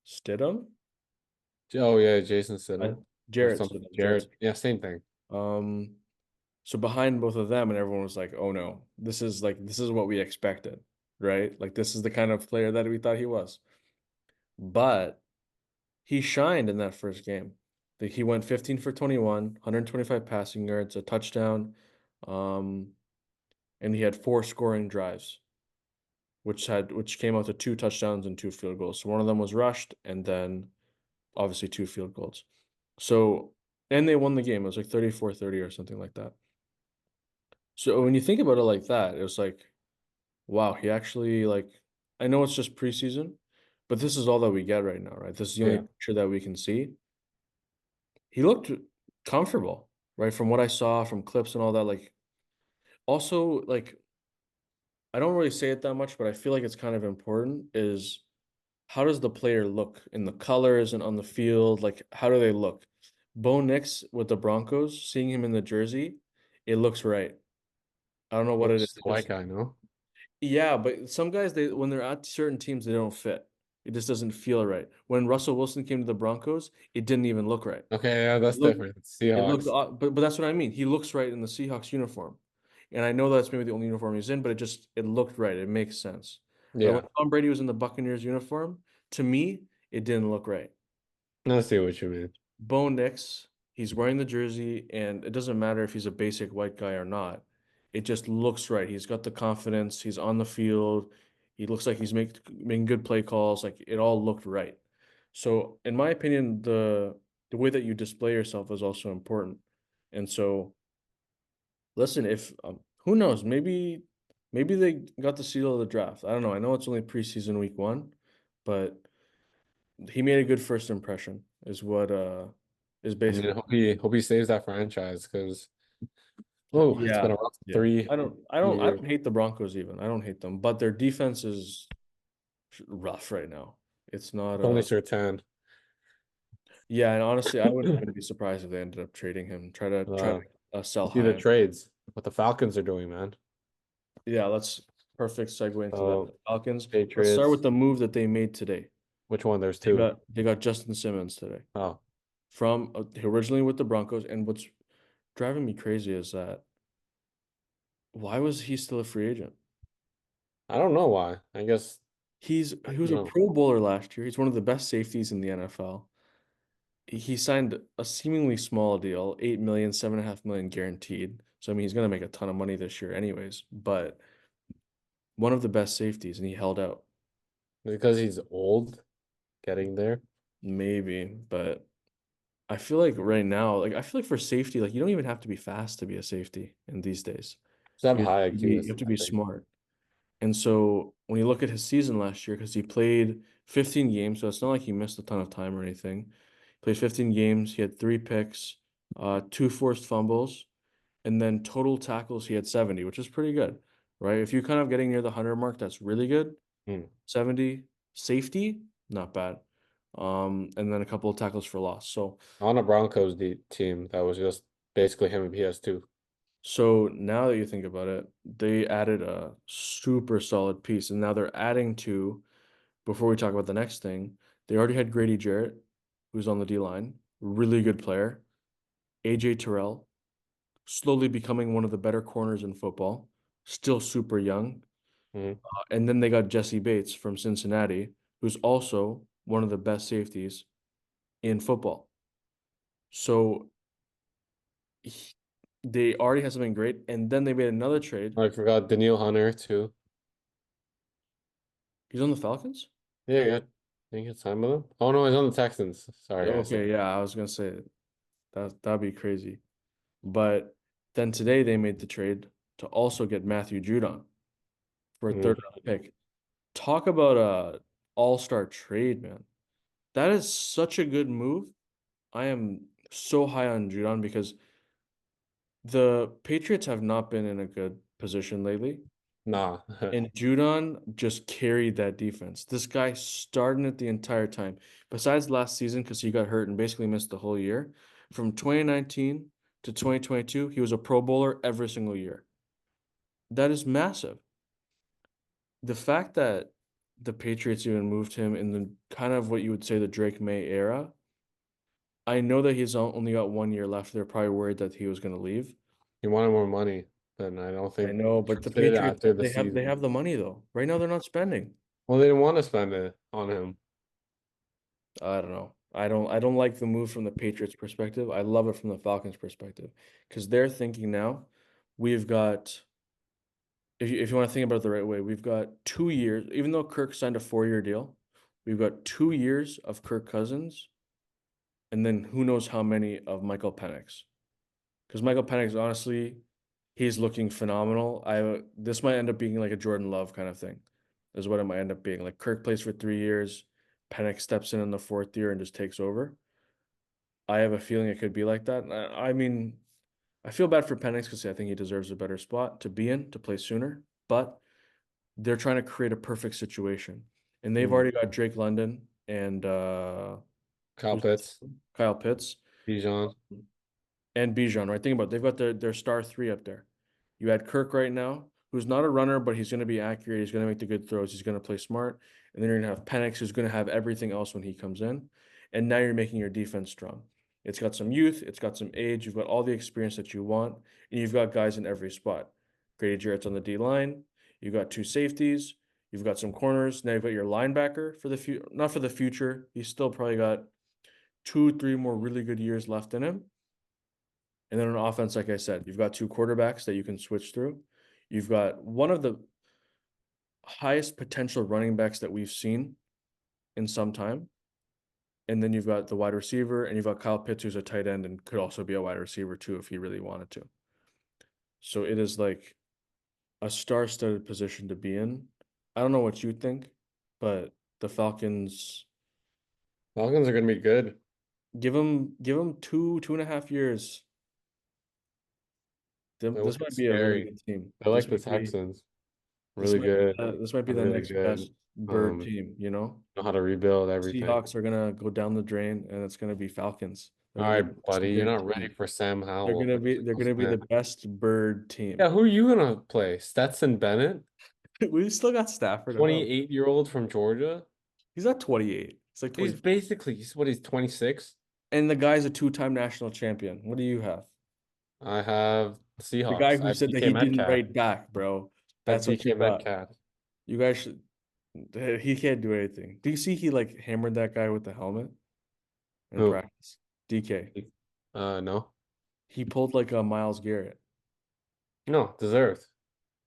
Stidham? Oh yeah, Jason I, Stidham or Jarrett some Stidham. Jarrett. Jared. Yeah, same thing. Um, so behind both of them, and everyone was like, "Oh no, this is what we expected, right? Like this is the kind of player that we thought he was." But he shined in that first game. He went 15 for 21, 125 passing yards, a touchdown, um, and he had four scoring drives, which came out to two touchdowns and two field goals. So one of them was rushed, and then obviously two field goals. So and they won the game. It was like 34-30 or something like that. So when you think about it like that, it was like, wow, he actually like I know it's just preseason, but this is all that we get right now, right? This is the only Yeah. picture that we can see. He looked comfortable, right? From what I saw from clips and all that. Like also like I don't really say it that much, but I feel like it's kind of important is how does the player look in the colors and on the field? Like how do they look? Bo Nix with the Broncos, seeing him in the jersey, it looks right. I don't know what Well, it is. just a white guy, no? Yeah, but some guys they when they're at certain teams they don't fit. It just doesn't feel right. When Russell Wilson came to the Broncos, it didn't even look right. Okay, yeah, that's Look, different. it looked, Seahawks. but that's what I mean. He looks right in the Seahawks uniform, and I know that's maybe the only uniform he's in, but it looked right. It makes sense. But when Yeah, Tom Brady was in the Buccaneers uniform, to me, it didn't look right. I see what you mean. Bo Nix, he's wearing the jersey, and it doesn't matter if he's a basic white guy or not. It just looks right. He's got the confidence. He's on the field. He looks like making good play calls. Like it all looked right. So, in my opinion, the way that you display yourself is also important. And so, listen, if who knows, maybe they got the seal of the draft. I don't know. I know it's only preseason week one, but he made a good first impression, is I mean, basically. I hope he saves that franchise because oh, it's been Yeah. a rough Yeah. three I years. don't hate the Broncos even. I don't hate them, but their defense is rough right now. It's not It's only Sertan. yeah, and honestly, I wouldn't even be surprised if they ended up trading him. Try Uh, to sell you see the high. trades, what the Falcons are doing, man. Yeah, that's perfect segue into that. The Falcons. Let's start with Patriots. the move that they made today. Which one? There's two. They got Justin Simmons today Oh, from originally with the Broncos, and what's driving me crazy is that why was he still a free agent? I don't know why. I guess I He was don't a know. Pro Bowler last year. He's one of the best safeties in the NFL. He signed a seemingly small deal, 8 million, 7.5 million guaranteed. So I mean he's gonna make a ton of money this year anyways, but one of the best safeties and he held out. Because he's old, getting there. Maybe, but I feel like right now, like I feel like for safety, like you don't even have to be fast to be a safety in these days. Just have high You IQs, have to I be think. smart. And so when you look at his season last year, because he played 15 games, so it's not like he missed a ton of time or anything. He played 15 games, he had three picks, two forced fumbles, and then total tackles, he had 70, which is pretty good, right? If you're kind of getting near the 100 mark, that's really good. Hmm. 70 safety, not bad. And then a couple of tackles for loss. On a Broncos team that was just basically him and PS2. So now that you think about it, they added a super solid piece, and now they're adding to. Before we talk about the next thing, they already had Grady Jarrett, who's on the D line, really good player. AJ Terrell, slowly becoming one of the better corners in football, still super young. Mhm. And then they got Jesse Bates from Cincinnati, who's also one of the best safeties in football. So he- they already had something great. And then they made another trade. I forgot Daniil Hunter too. He's on the Falcons? Yeah, yeah. I think it's time with him. Oh no, he's on the Texans. Yeah, Sorry, I said okay, yeah, I was gonna say that'd be crazy. But then today they made the trade to also get Matthew Judon for a third mhm. round pick. Talk about a all-star trade, man. That is such a good move. I am so high on Judon because the Patriots have not been in a good position lately. Nah. And Judon just carried that defense. This guy starting it the entire time. Besides last season, because he got hurt and basically missed the whole year. From 2019 to 2022, he was a Pro Bowler every single year. That is massive. The fact that the Patriots even moved him in the kind of what you would say the Drake May era. I know that he's only got 1 year left. They're probably worried that he was going to leave. He wanted more money, but I don't I think know, but the trusted Patriots after the they season. have the money though. Right now they're not spending. Well, they didn't want to spend it on him. I don't know. I don't like the move from the Patriots perspective. I love it from the Falcons perspective because they're thinking now we've got if you want to think about it the right way, we've got 2 years, even though Kirk signed a 4 year deal, we've got 2 years of Kirk Cousins and then who knows how many of Michael Penix. Because Michael Penix, honestly, he's looking phenomenal. This might end up being like a Jordan Love kind of thing, is what it might end up being. Like Kirk plays for 3 years, Penix steps in the fourth year and just takes over. I have a feeling it could be like that. I mean, I feel bad for Penix because I think he deserves a better spot to be in to play sooner. But they're trying to create a perfect situation, and they've Mm. already got Drake London and Kyle who's Pitts, Kyle Pitts Bijan. and Bijan, right? Think about it. They've got their star three up there. You had Kirk right now, who's not a runner, but he's going to be accurate. He's going to make the good throws. He's going to play smart. And then you're going to have Penix, who's going to have everything else when he comes in. And now you're making your defense strong. It's got some youth. It's got some age. You've got all the experience that you want. And you've got guys in every spot. Grady Jarrett's on the D line. You've got two safeties. You've got some corners. Now you've got your linebacker for the future. Not for the future. He's still probably got 2, 3 more really good years left in him. And then on offense, like I said, you've got two quarterbacks that you can switch through. You've got one of the highest potential running backs that we've seen in some time. And then you've got the wide receiver, and you've got Kyle Pitts, who's a tight end and could also be a wide receiver too if he really wanted to. So it is like a star-studded position to be in. I don't know what you think, but the Falcons Falcons are going to be good. give them 2.5 years. They This won't be might be a really scary. good team. They're like the Texans. Really good. This might be the Really next good. best bird Um, team, you know? know how to rebuild everything. Seahawks are gonna go down the drain and it's gonna be Falcons. They're All gonna be the right, best buddy. You're bird not ready team. for Sam They're Howell. gonna be they're gonna be the best bird Yeah, team. who are you gonna play? Stetson Bennett, We still got Stafford around. 28-year-old from Georgia. He's not 28. He's like He's 20. basically he's 26. And the guy's a two-time national champion. What do you have? I have The guy Seahawks. I who have said that DK he didn't Metcalf. write back, bro. I have That's what you DK got. Metcalf. You guys should he can't do anything. Do you see he like hammered that guy with the helmet in Who? practice? DK. No. He pulled like a Miles Garrett. No, deserved.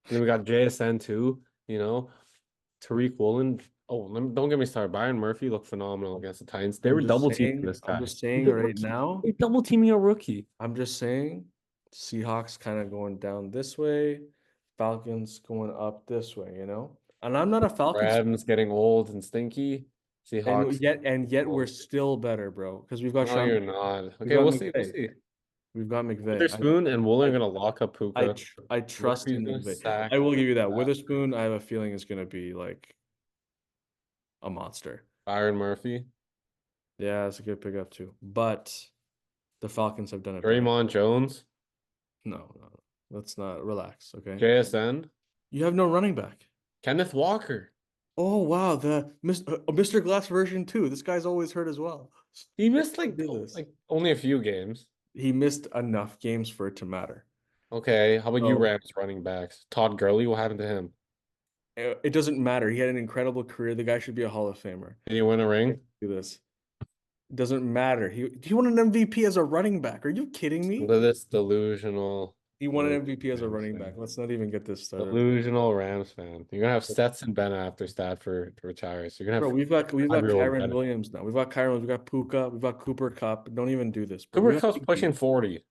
And then we got JSN too, Tariq Woolen. Oh, don't get me started. Byron Murphy looked phenomenal against the Titans. They were double teaming this I'm guy. just He's saying a right rookie. now, They double teaming a rookie. I'm just saying Seahawks kind of going down this way, Falcons going up this way, you know? And I'm not a Falcons Rams getting old and stinky. Seahawks. and yet we're Old. still better, bro, because we've got No, Sean, you're not. we've Okay, got we'll see. We'll McVay. see. We've got McVay. Witherspoon and Woolen are I gonna lock up Puka. I trust Murphy's in gonna McVay. sack. I will give you that. Witherspoon, I have a feeling is gonna be like a monster. Byron Murphy. Yeah, it's a good pickup too. But the Falcons have done it better. Draymond Jones. No. Let's not relax, okay? JSN. You have no running back. Kenneth Walker. Oh wow, the Mr. Glass version 2. This guy's always hurt as well. He missed Do this. like only a few games. He missed enough games for it to matter. Okay, how about you So Rams running backs? Todd Gurley, what happened to him? it doesn't matter. He had an incredible career. The guy should be a Hall of Famer. Did he win a ring? Do this. It doesn't matter. He won an MVP as a running back. Are you kidding me? This delusional, He won an MVP as a Rams running back. fan. Let's not even get this started. Delusional Rams fan. You're gonna have Stetson Bennett after Stafford retires. You're gonna Bro, have we've got 5-year-old Kyron Bennett. Williams now. We've got Kyron, we've got Puka, we've got Cooper Cup. Don't even do this, bro. We Cooper have Cup's pushing 40.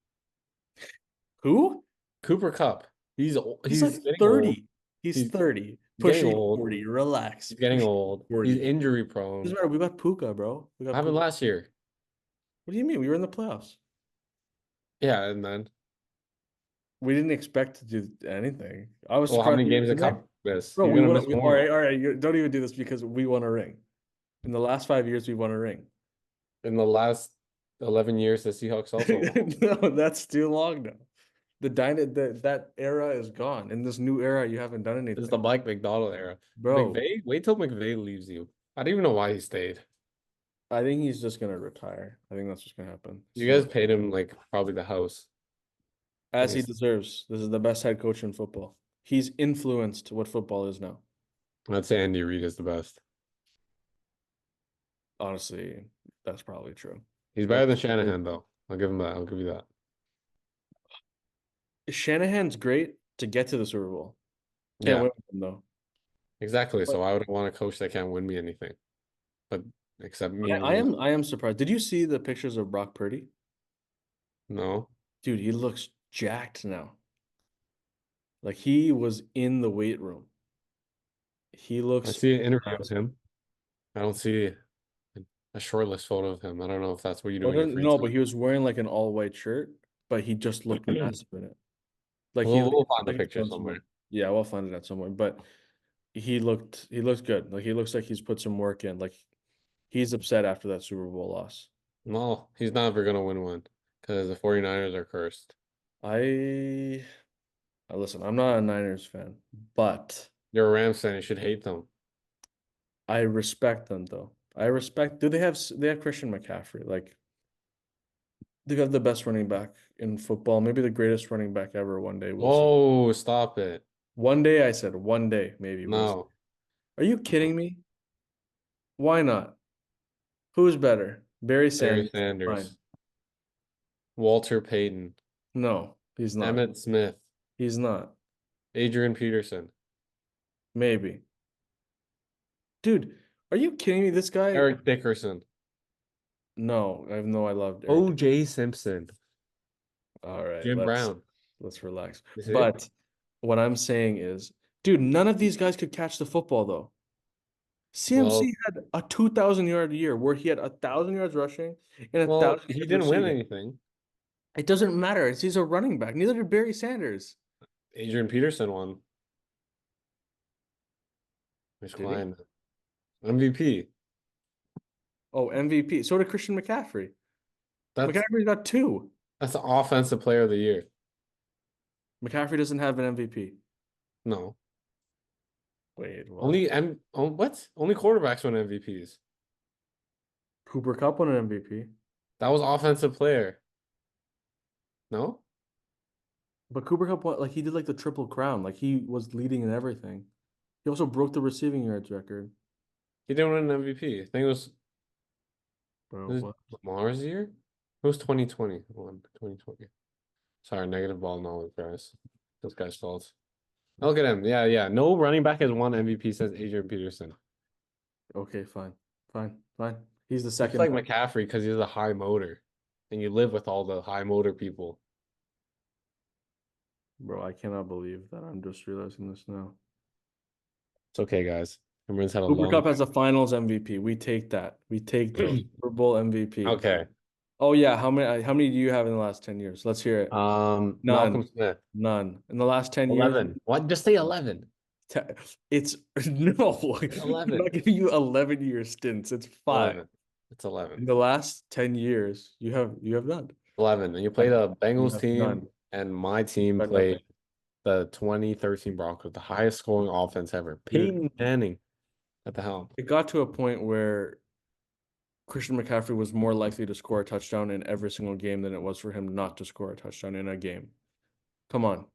who? Cooper Cup. He's He's like getting old. 30. He's He's 30. getting Pushing old. 40. Relax. He's getting Pushing old. 40. He's injury Doesn't prone. matter. We got Puka, bro. We What got happened Puka. last year? What do you mean? We were in the playoffs. Yeah, and then We didn't expect to do anything. I was well, how surprised many we games were of in there. Cup miss? Bro, You're we gonna won. miss All more. right, all right. Don't even do this because we won a ring. In the last 5 years, we won a ring. In the last 11 years, the Seahawks also won. No, that's too long now. that era is gone. In this new era, you haven't done This is anything, the Mike McDonald era. bro. McVay, wait till McVay leaves you. I don't even know why he stayed. I think he's just gonna retire. I think that's what's gonna happen. You So guys paid him like probably the house. And as he he's deserves. This is the best head coach in football. He's influenced what football is now. I'd say Andy Reid is the best. Honestly, that's probably true. He's better That's than Shanahan though. I'll give him that. I'll give you that. Shanahan's great to get to the Super Bowl. Can't Yeah, win with him though. exactly. But So I would want a coach that can't win me anything. But except me I lose. am I am surprised. Did you see the pictures of Brock Purdy? No. Dude, he looks jacked now. Like he was in the weight room. He I looks see an interview of massive. him. I don't see a shortlist photo of him. I don't know if that's what you do in your free No, but time. he was wearing like an all white shirt, but he just looked massive in it. Like he We'll find the like he's picture done some work. somewhere. Yeah, we'll find it at some point. But he looked good. Like he looks like he's put some work in. Like he's upset after that Super Bowl loss. No, he's not ever gonna win one because the 49ers are cursed. I listen, I'm not a Niners fan, but You're a Rams fan. You should hate them. I respect them though. Do they have Christian McCaffrey? Like they got the best running back in football, maybe the greatest running back ever one day we'll see. Oh, stop it. One day I said one day maybe we'll see. No, Are you no. kidding me? Why not? Who's better? Barry Barry Sanders. Fine. Sanders, Walter Payton, No, he's not. Emmett Smith, He's not. Adrian Peterson, Maybe. Dude, are you kidding me? This guy? Eric Dickerson, No, I know I loved Eric. O.J. Simpson, All right, Jim Brown. let's relax. You see? But what I'm saying is, dude, none of these guys could catch the football though. Well, CMC had a 2,000 yard year where he had 1,000 yards rushing and a well, thousand he yards didn't win receiving. anything. It doesn't matter. He's a running back. Neither did Barry Sanders. Adrian Peterson won. Which Did he? line? MVP. Oh, MVP. So did Christian McCaffrey. That's McCaffrey's got two. that's the offensive player of the year. McCaffrey doesn't have an MVP. No. Wait, what? Only what? Only quarterbacks win MVPs. Cooper Kupp won an MVP. That was offensive player. No? But Cooper Kupp won, like he did like the triple crown. Like he was leading in everything. He also broke the receiving yards record. He didn't win an MVP. I think it Bro, was what? Lamar's year. It was 2021, 2020. Sorry, negative ball knowledge, guys. This guy's fault. Look at him. Yeah, yeah. No running back has won MVP since Adrian Peterson. Okay, fine. Fine. Fine. He's the Just second like best. McCaffrey because he's a high motor. And you live with all the high motor people. Bro, I cannot believe that I'm just realizing this now. It's okay, guys. Everyone's had a Cooper long Kupp has a finals MVP. We take that. We take the day. Super Bowl MVP. Okay. Oh yeah, how many do you have in the last 10 years? Let's hear it. Malcolm None. Smith. None. In the last 10 years, 11. What? Just say 11. te- it's no, It's I'm not 11. giving you 11-year stints. It's 5. 11. It's 11. In the last 10 years, you have none. 11. And you played None. a You Bengals have team, none. and my team But nothing. played the 2013 Broncos, the highest scoring offense ever. Dude, Peyton Manning at the helm. it got to a point where Christian McCaffrey was more likely to score a touchdown in every single game than it was for him not to score a touchdown in a game. Come on.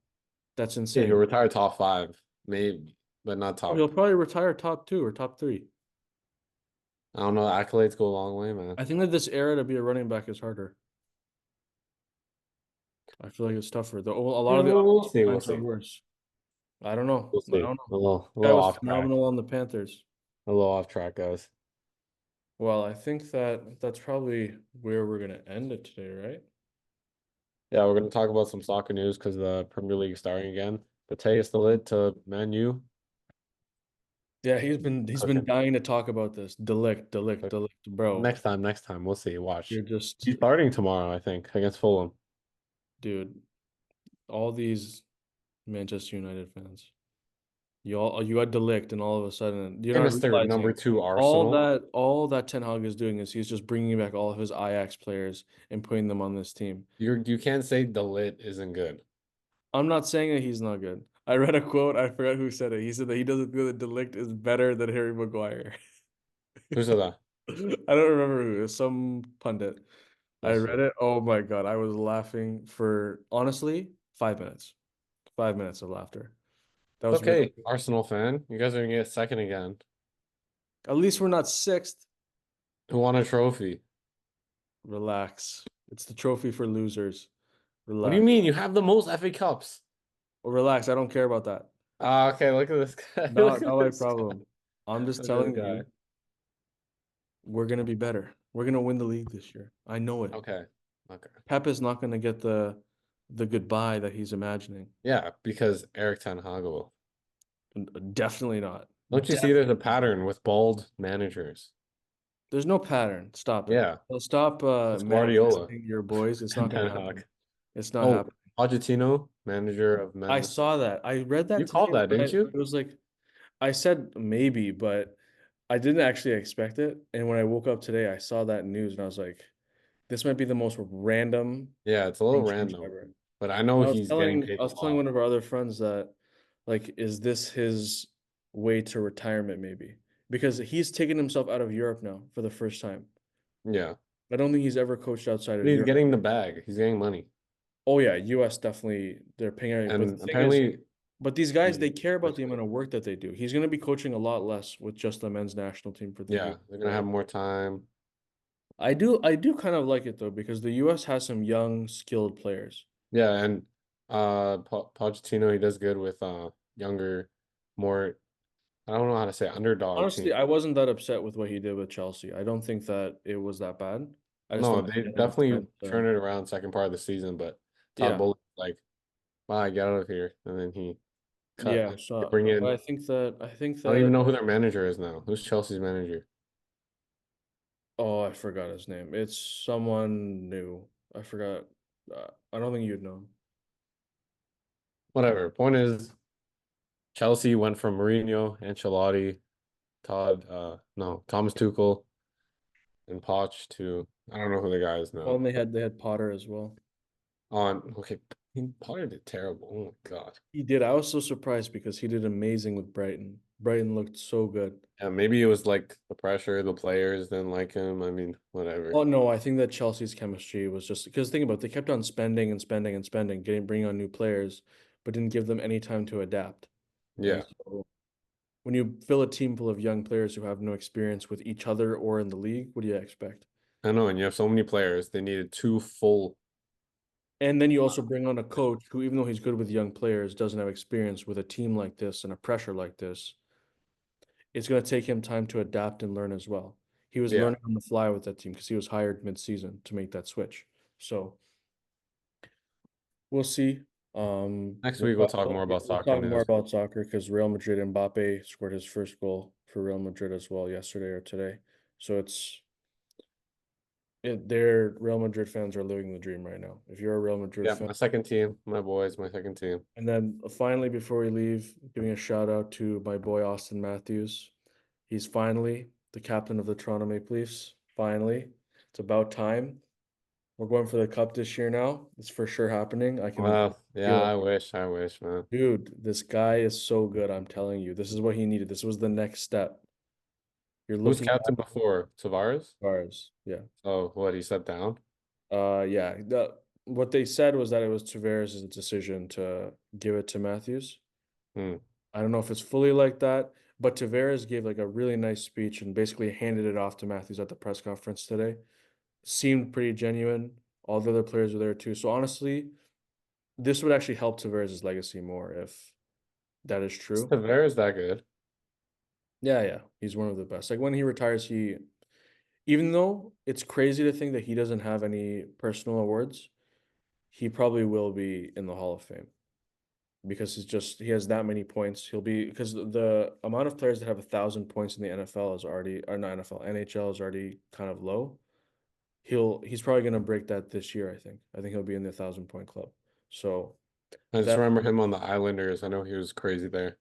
That's Yeah, he'll insane. retire top five, maybe, but not Oh, he'll top. probably retire top 2 or top 3. I don't know. Accolades go a long way, man. I think that this era to be a running back is harder. I feel like it's tougher. A lot Yeah, of the we'll offensive see. We'll lines are see. worse. I don't know. We'll I see. don't know. A Guy little was off track. phenomenal on the Panthers. A little off track, guys. Well, I think that that's probably where we're gonna end it today, right? Yeah, we're gonna talk about some soccer news because the Premier League is starting again. But Tay is still it to Man U. Yeah, he's been Cooking. dying to talk about this. Delict, bro. Next time, we'll see. You're Watch. just, He's starting tomorrow, I think, against Fulham. dude, all these Manchester United fans. You had Delict, and all of a sudden you're not Sinister number realizing two all Arsenal. that Ten Hag is doing is he's just bringing back all of his Ajax players and putting them on this team. You can't say the lit isn't good. I'm not saying that he's not good. I read a quote. I forgot who said it. He said that he doesn't feel that Delict is better than Harry Maguire. Who said that? I don't remember who. It was some pundit. I Let's read see. it. Oh my God. I was laughing for honestly 5 minutes. 5 minutes of laughter. That It's was really, okay, Arsenal fan. You guys are gonna get second again. at least we're not sixth. Who won a trophy? Relax. It's the trophy for losers. What do you Relax. mean? You have the most FA Cups. Well, relax. I don't care about that. Ah, okay, look at this guy. Look Not at my this guy. problem. I'm just Look at this telling guy. you, we're gonna be better. We're gonna win the league this year. I know it. Okay. Okay. Pep is not gonna get the goodbye that he's imagining. Yeah, because Eric Ten Hag will. Definitely not. Don't you see there's a Definitely not. pattern with bald managers? There's no pattern. Stop it. Yeah, Well, stop it's Guardiola manifesting your boys. It's not and gonna Ten happen. Hag. It's not Oh, happening. Pochettino, manager of I Men. saw that. I read that You called today, that, but didn't it you? was like I said maybe, but I didn't actually expect it. And when I woke up today, I saw that news and I was like, this might be the most random Yeah, it's a little thing change random, ever. but I know And I was he's getting telling paid I a was telling lot. one of our other friends that like, is this his way to retirement maybe? Because he's taken himself out of Europe now for the first time. Yeah, I don't think he's ever coached outside of but he's Europe. getting the bag. He's getting money, Oh yeah, US definitely they're paying out. But the and thing is, apparently but these guys they he's care about the amount persuaded. of work that they do. He's going to be coaching a lot less with just the men's national team for the Yeah, U.S., they're gonna have right? more time. I do kind of like it though because the US has some young skilled players. Yeah, and Pochettino, he does good with younger, more, I don't know how to say, underdog Honestly, team. I wasn't that upset with what he did with Chelsea. I don't think that it was that bad. I just No, don't think they he had enough time definitely to. turned it around second part of the season, but Todd Yeah, Bowles like, wow, get out of here, and then he cut. yeah. They So bring in. I think I don't even that know who their manager is now. Who's Chelsea's manager? oh, I forgot his name. It's someone new. I forgot. I don't think you'd know. Whatever. Point is, Chelsea went from Mourinho, Ancelotti, no, Thomas Tuchel, and Poch to I don't know who the guy is Oh, now. and they had Potter as well. On okay, Potter did terrible. Oh my God. He did. I was so surprised because he did amazing with Brighton. Brighton looked so good. Yeah, maybe it was like the pressure, the players didn't like him. I mean, whatever. Oh no, I think that Chelsea's chemistry was just because think about it, they kept on spending and spending and spending, bringing on new players, but didn't give them any time to adapt. And Yeah, so when you fill a team full of young players who have no experience with each other or in the league, what do you expect? I know. And you have so many players. They needed two full. And then you also bring on a coach who, even though he's good with young players, doesn't have experience with a team like this and a pressure like this. It's going to take him time to adapt and learn as well. He was Yeah. learning on the fly with that team because he was hired mid-season to make that switch. So we'll see. Next week we'll talk more about We'll soccer talk more news. about soccer because Real Madrid Mbappe scored his first goal for Real Madrid as well yesterday or today. So their Real Madrid fans are living the dream right now. If you're a Real Madrid Yeah, fan, my second team, my boys, my second team. and then finally before we leave, giving a shout out to my boy Austin Matthews. He's finally the captain of the Toronto Maple Leafs. Finally, it's about time. We're going for the cup this year now. It's for sure happening. I can Well, yeah, feel it. I wish, man. Dude, this guy is so good. I'm telling you, this is what he needed. This was the next step. You're Who's looking captain at before? Tavares? stars. Yeah. Oh, what, he sat down? Yeah. What they said was that it was Tavares' decision to give it to Matthews. Hmm. I don't know if it's fully like that, but Tavares gave like a really nice speech and basically handed it off to Matthews at the press conference today. Seemed pretty genuine. All the other players were there too. So honestly, this would actually help Tavares' legacy more if that is Is true. Tavares that good? Yeah, yeah. He's one of the best. Like when he retires, even though it's crazy to think that he doesn't have any personal awards, he probably will be in the Hall of Fame because he has that many points. He'll be because the amount of players that have 1,000 points in the NFL is already, or not NFL, NHL is already kind of low. He's probably gonna break that this year, I think. I think he'll be in the 1,000 point club. So I just that remember him on the Islanders. I know he was crazy there.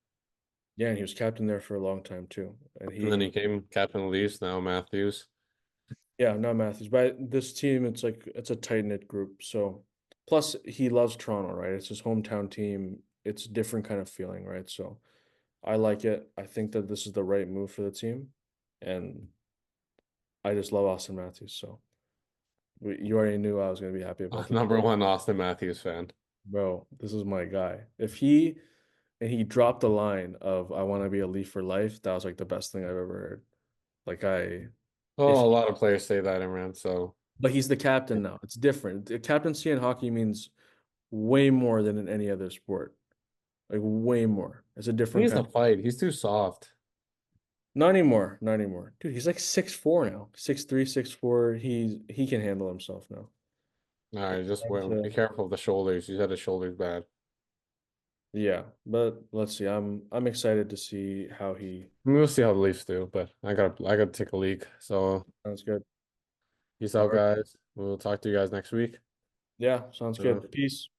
yeah, and he was captain there for a long time too. And And then he he came captain of the Leafs, now Matthews. yeah, not Matthews, but this team it's like it's a tight-knit group. So Plus, he loves Toronto, right? It's his hometown team. It's a different kind of feeling, right? So I like it. I think that this is the right move for the team, and I just love Austin Matthews. So you already knew I was going to be happy about this, Number one Austin Matthews fan. bro. This is my guy. If he and he dropped the line of "I want to be a Leaf for life," that was like the best thing I've ever heard. Like if Oh, a lot of players say that, Imran. So but he's the captain now. It's different. The captaincy in hockey means way more than in any other sport. Like way more. It's a he different needs kind to of. fight. He's too soft. Not anymore. Not anymore. Dude, he's like 6'4" now. 6'3", 6'4". He can handle himself now. All right, just Trying be to- careful of the shoulders. He's had his shoulders bad. yeah, but let's see. I'm excited to see how he I mean, we'll see how the Leafs do, but I gotta take a leak. So sounds good. peace All out, right. guys. We'll talk to you guys next week. Yeah, sounds Uh, good. Peace.